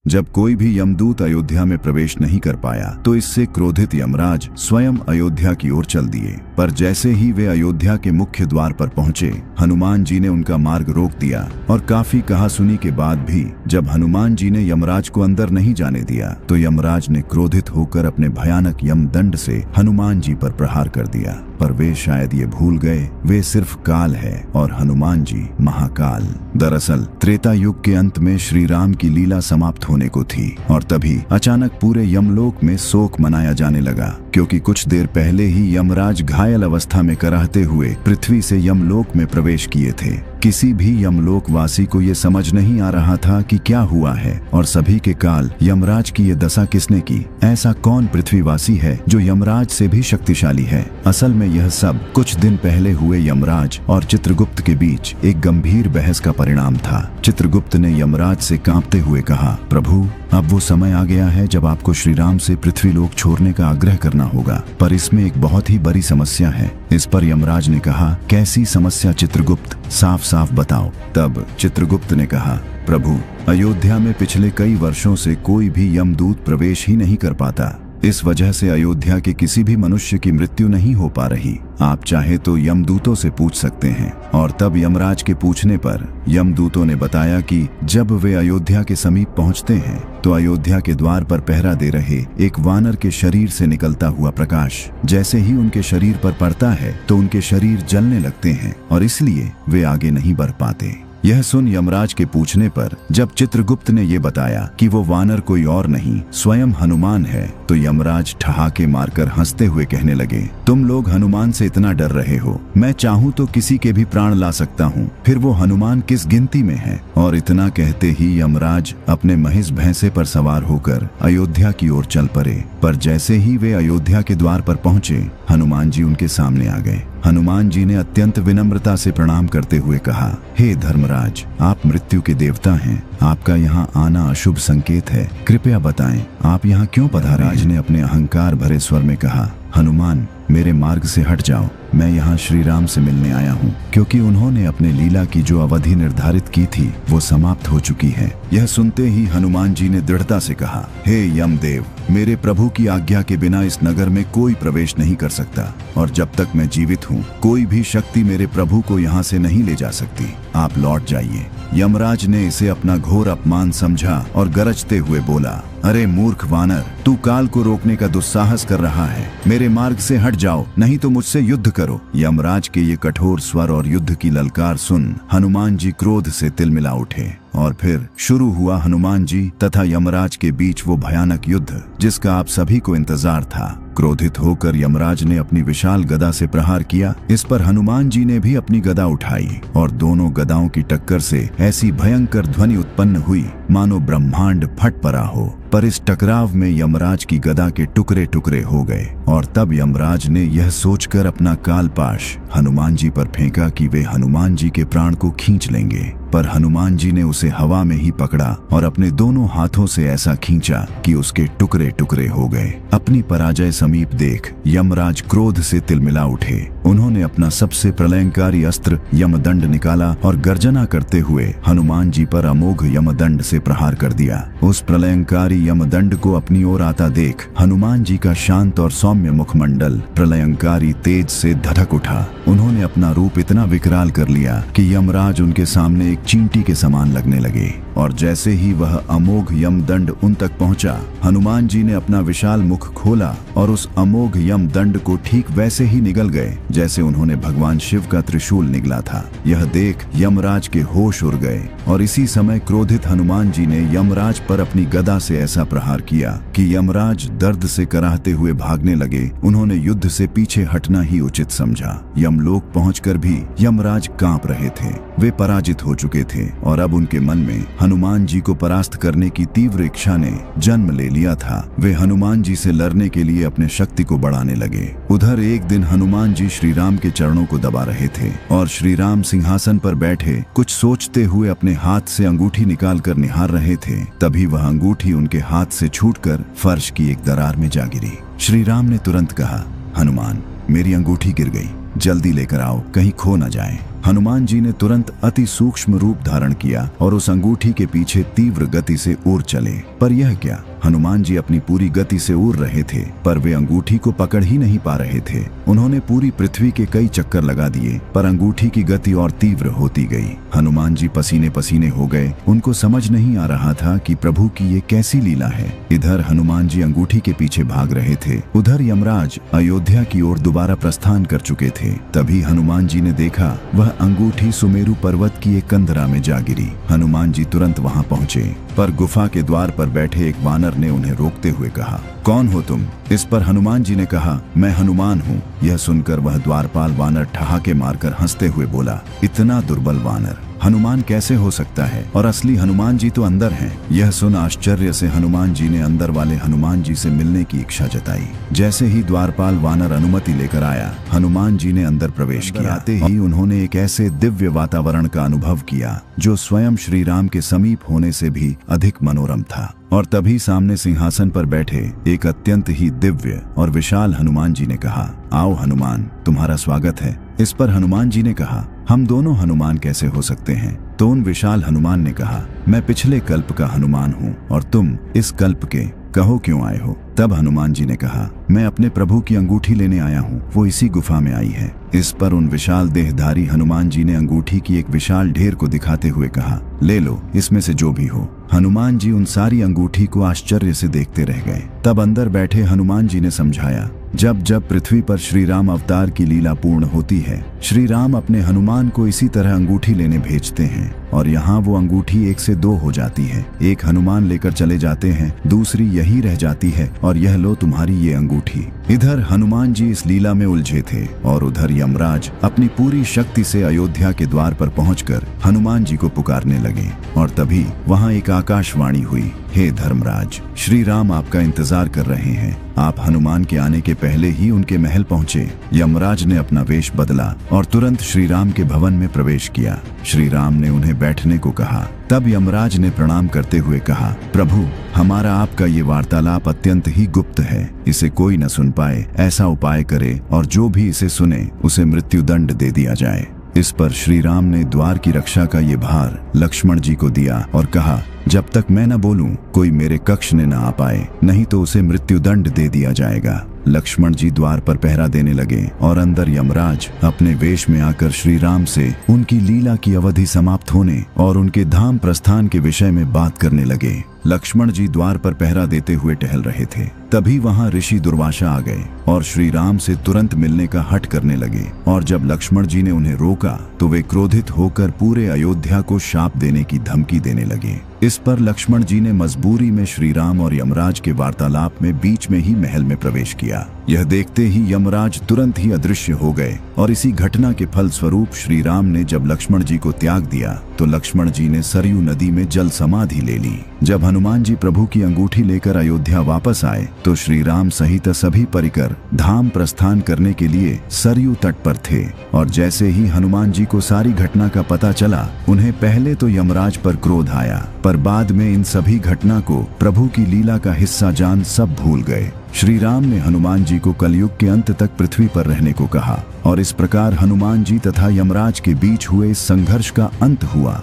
जब कोई भी यमदूत अयोध्या में प्रवेश नहीं कर पाया तो इससे क्रोधित यमराज स्वयं अयोध्या की ओर चल दिए। पर जैसे ही वे अयोध्या के मुख्य द्वार पर पहुंचे, हनुमान जी ने उनका मार्ग रोक दिया और काफी कहासुनी के बाद भी जब हनुमान जी ने यमराज को अंदर नहीं जाने दिया तो यमराज ने क्रोधित होकर अपने भयानक यमदंड से हनुमान जी पर प्रहार कर दिया। पर वे शायद ये भूल गए, वे सिर्फ काल है और हनुमान जी महाकाल। दरअसल त्रेता युग के अंत में श्री राम की लीला समाप्त होने को थी और तभी अचानक पूरे यमलोक में शोक मनाया जाने लगा, क्योंकि कुछ देर पहले ही यमराज घायल अवस्था में कराहते हुए पृथ्वी से यमलोक में प्रवेश किए थे। किसी भी यमलोक वासी को ये समझ नहीं आ रहा था कि क्या हुआ है और सभी के काल यमराज की ये दशा किसने की। ऐसा कौन पृथ्वीवासी है जो यमराज से भी शक्तिशाली है? असल में यह सब कुछ दिन पहले हुए यमराज और चित्रगुप्त के बीच एक गंभीर बहस का परिणाम था। चित्रगुप्त ने यमराज से कांपते हुए कहा, प्रभु, अब वो समय आ गया है जब आपको श्री राम से पृथ्वीलोक छोड़ने का आग्रह करना होगा, पर इसमें एक बहुत ही बड़ी समस्या है। इस पर यमराज ने कहा, कैसी समस्या चित्रगुप्त, साफ साफ बताओ। तब चित्रगुप्त ने कहा, प्रभु, अयोध्या में पिछले कई वर्षों से कोई भी यमदूत प्रवेश ही नहीं कर पाता। इस वजह से अयोध्या के किसी भी मनुष्य की मृत्यु नहीं हो पा रही। आप चाहे तो यमदूतों से पूछ सकते हैं। और तब यमराज के पूछने पर यमदूतों ने बताया कि जब वे अयोध्या के समीप पहुंचते हैं तो अयोध्या के द्वार पर पहरा दे रहे एक वानर के शरीर से निकलता हुआ प्रकाश जैसे ही उनके शरीर पर पड़ता है तो उनके शरीर जलने लगते हैं और इसलिए वे आगे नहीं बढ़ पाते। यह सुन यमराज के पूछने पर जब चित्रगुप्त ने ये बताया कि वो वानर कोई और नहीं स्वयं हनुमान है, तो यमराज ठहाके मारकर हंसते हुए कहने लगे, तुम लोग हनुमान से इतना डर रहे हो, मैं चाहूँ तो किसी के भी प्राण ला सकता हूँ, फिर वो हनुमान किस गिनती में है। और इतना कहते ही यमराज अपने महिष भैंसे पर सवार होकर अयोध्या की ओर चल पड़े। पर जैसे ही वे अयोध्या के द्वार पर पहुंचे, हनुमान जी उनके सामने आ गए। हनुमान जी ने अत्यंत विनम्रता से प्रणाम करते हुए कहा, हे धर्मराज, आप मृत्यु के देवता हैं, आपका यहाँ आना अशुभ संकेत है, कृपया बताएं आप यहाँ क्यों पधारे। राज ने अपने अहंकार भरे स्वर में कहा, हनुमान, मेरे मार्ग से हट जाओ, मैं यहाँ श्री राम से मिलने आया हूँ, क्योंकि उन्होंने अपने लीला की जो अवधि निर्धारित की थी वो समाप्त हो चुकी है। यह सुनते ही हनुमान जी ने दृढ़ता से कहा, हे यमदेव, मेरे प्रभु की आज्ञा के बिना इस नगर में कोई प्रवेश नहीं कर सकता और जब तक मैं जीवित हूँ कोई भी शक्ति मेरे प्रभु को यहाँ से नहीं ले जा सकती। आप लौट जाइए। यमराज ने इसे अपना घोर अपमान समझा और गरजते हुए बोला, अरे मूर्ख वानर, तू काल को रोकने का दुस्साहस कर रहा है, मेरे मार्ग से हट जाओ, नहीं तो मुझसे युद्ध करो। यमराज के ये कठोर स्वर और युद्ध की ललकार सुन हनुमान जी क्रोध से तिलमिला उठे और फिर शुरू हुआ हनुमान जी तथा यमराज के बीच वो भयानक युद्ध जिसका आप सभी को इंतजार था। क्रोधित होकर यमराज ने अपनी विशाल गदा से प्रहार किया। इस पर हनुमान जी ने भी अपनी गदा उठाई और दोनों गदाओं की टक्कर से ऐसी भयंकर ध्वनि उत्पन्न हुई मानो ब्रह्मांड फट पड़ा हो। पर इस टकराव में यमराज की गदा के टुकड़े टुकड़े हो गए और तब यमराज ने यह सोचकर अपना कालपाश हनुमान जी पर फेंका कि वे हनुमान जी के प्राण को खींच लेंगे। पर हनुमान जी ने उसे हवा में ही पकड़ा और अपने दोनों हाथों से ऐसा खींचा कि उसके टुकड़े टुकड़े हो गए। अपनी पराजय समीप देख यमराज क्रोध से तिलमिला उठे। उन्होंने अपना सबसे प्रलयंकारी अस्त्र यमदंड निकाला और गर्जना करते हुए हनुमान जी पर अमोघ यमदंड से प्रहार कर दिया। उस प्रलयंकारी यमदंड को अपनी ओर आता देख हनुमान जी का शांत और सौम्य मुखमंडल प्रलयंकारी तेज से धधक उठा। उन्होंने अपना रूप इतना विकराल कर लिया कि यमराज उनके सामने एक चींटी के समान लगने लगे और जैसे ही वह अमोघ यमदंड उन तक पहुंचा, हनुमान जी ने अपना विशाल मुख खोला और उस अमोघ यमदंड को ठीक वैसे ही निगल गए जैसे उन्होंने भगवान शिव का त्रिशूल निगला था। यह देख यमराज के होश उड़ गए और इसी समय क्रोधित हनुमान जी ने यमराज पर अपनी गदा से ऐसा प्रहार किया कि यमराज दर्द से कराहते हुए भागने लगे। उन्होंने युद्ध से पीछे हटना ही उचित समझा। यमलोक पहुंचकर भी यमराज कांप रहे थे। वे पराजित हो चुके थे और अब उनके मन में हनुमान जी को परास्त करने की तीव्र इच्छा ने जन्म ले लिया था। वे हनुमान जी से लड़ने के लिए अपने शक्ति को बढ़ाने लगे। उधर एक दिन हनुमान जी श्री राम के चरणों को दबा रहे थे और श्री राम सिंहासन पर बैठे कुछ सोचते हुए अपने हाथ से अंगूठी निकाल कर निहार रहे थे। तभी वह अंगूठी उनके हाथ से छूटकर फर्श की एक दरार में जा गिरी। श्री राम ने तुरंत कहा, हनुमान, मेरी अंगूठी गिर गई, जल्दी लेकर आओ, कहीं खो न जाए। हनुमान जी ने तुरंत अति सूक्ष्म रूप धारण किया और उस अंगूठी के पीछे तीव्र गति से उड़ चले। पर यह क्या, हनुमान जी अपनी पूरी गति से उड़ रहे थे पर वे अंगूठी को पकड़ ही नहीं पा रहे थे। उन्होंने पूरी पृथ्वी के कई चक्कर लगा दिए पर अंगूठी की गति और तीव्र होती गई। हनुमान जी पसीने पसीने हो गए। उनको समझ नहीं आ रहा था कि प्रभु की ये कैसी लीला है। इधर हनुमान जी अंगूठी के पीछे भाग रहे थे, उधर यमराज अयोध्या की ओर दोबारा प्रस्थान कर चुके थे। तभी हनुमान जी ने देखा वह अंगूठी सुमेरु पर्वत की एक कंदरा में जा गिरी। हनुमान जी तुरंत वहां पहुंचे पर गुफा के द्वार पर बैठे एक वानर ने उन्हें रोकते हुए कहा, कौन हो तुम? इस पर हनुमान जी ने कहा, मैं हनुमान हूँ। यह सुनकर वह द्वारपाल वानर ठहाके मारकर हंसते हुए बोला, इतना दुर्बल वानर हनुमान कैसे हो सकता है? और असली हनुमान जी तो अंदर हैं। यह सुन आश्चर्य से हनुमान जी ने अंदर वाले हनुमान जी से मिलने की इच्छा जताई। जैसे ही द्वारपाल वानर अनुमति लेकर आया, हनुमान जी ने अंदर प्रवेश किया। आते ही उन्होंने एक ऐसे दिव्य वातावरण का अनुभव किया जो स्वयं श्री राम के समीप होने से भी अधिक मनोरम था। और तभी सामने सिंहासन पर बैठे एक अत्यंत ही दिव्य और विशाल हनुमान जी ने कहा, आओ हनुमान, तुम्हारा स्वागत है। इस पर हनुमान जी ने कहा, हम दोनों हनुमान कैसे हो सकते हैं? तो उन विशाल हनुमान ने कहा, मैं पिछले कल्प का हनुमान हूँ और तुम इस कल्प के, कहो क्यों आए हो? तब हनुमान जी ने कहा, मैं अपने प्रभु की अंगूठी लेने आया हूँ, वो इसी गुफा में आई है। इस पर उन विशाल देहधारी हनुमान जी ने अंगूठी की एक विशाल ढेर को दिखाते हुए कहा, ले लो, इसमें से जो भी हो। हनुमान जी उन सारी अंगूठी को आश्चर्य से देखते रह गए। तब अंदर बैठे हनुमान जी ने समझाया, जब जब पृथ्वी पर श्री राम अवतार की लीला पूर्ण होती है, श्री राम अपने हनुमान को इसी तरह अंगूठी लेने भेजते हैं और यहाँ वो अंगूठी 1 से 2 हो जाती है। एक हनुमान लेकर चले जाते हैं, दूसरी यही रह जाती है और यह लो तुम्हारी ये अंगूठी। इधर हनुमान जी इस लीला में उलझे थे और उधर यमराज अपनी पूरी शक्ति से अयोध्या के द्वार पर पहुंचकर हनुमान जी को पुकारने लगे। और तभी वहां एक आकाशवाणी हुई, हे धर्मराज, श्री राम आपका इंतजार कर रहे हैं। आप हनुमान के आने के पहले ही उनके महल पहुंचे। यमराज ने अपना वेश बदला और तुरंत श्री राम के भवन में प्रवेश किया। श्री राम ने उन्हें बैठने को कहा। तब यमराज ने प्रणाम करते हुए कहा, प्रभु, हमारा आपका ये वार्तालाप अत्यंत ही गुप्त है, इसे कोई न सुन पाए, ऐसा उपाय करे और जो भी इसे सुने उसे मृत्यु दंड दे दिया जाए। इस पर श्री राम ने द्वार की रक्षा का ये भार लक्ष्मण जी को दिया और कहा, जब तक मैं न बोलूं कोई मेरे कक्ष में न आ पाए, नहीं तो उसे मृत्यु दंड दे दिया जाएगा। लक्ष्मण जी द्वार पर पहरा देने लगे और अंदर यमराज अपने वेश में आकर श्री राम से उनकी लीला की अवधि समाप्त होने और उनके धाम प्रस्थान के विषय में बात करने लगे। लक्ष्मण जी द्वार पर पहरा देते हुए टहल रहे थे। तभी वहां ऋषि दुर्वासा आ गए और श्री राम से तुरंत मिलने का हठ करने लगे। और जब लक्ष्मण जी ने उन्हें रोका तो वे क्रोधित होकर पूरे अयोध्या को शाप देने की धमकी देने लगे। इस पर लक्ष्मण जी ने मजबूरी में श्री राम और यमराज के वार्तालाप में बीच में ही महल में प्रवेश किया। यह देखते ही यमराज तुरंत ही अदृश्य हो गए और इसी घटना के फल स्वरूप श्री राम ने जब लक्ष्मण जी को त्याग दिया तो लक्ष्मण जी ने सरयू नदी में जल समाधि ले ली। जब हनुमान जी प्रभु की अंगूठी लेकर अयोध्या वापस आए तो श्री राम सहित सभी परिकर धाम प्रस्थान करने के लिए सरयू तट पर थे। और जैसे ही हनुमान जी को सारी घटना का पता चला, उन्हें पहले तो यमराज पर क्रोध आया, पर बाद में इन सभी घटना को प्रभु की लीला का हिस्सा जान सब भूल गए। श्री राम ने हनुमान जी को कलयुग के अंत तक पृथ्वी पर रहने को कहा और इस प्रकार हनुमान जी तथा यमराज के बीच हुए इस संघर्ष का अंत हुआ।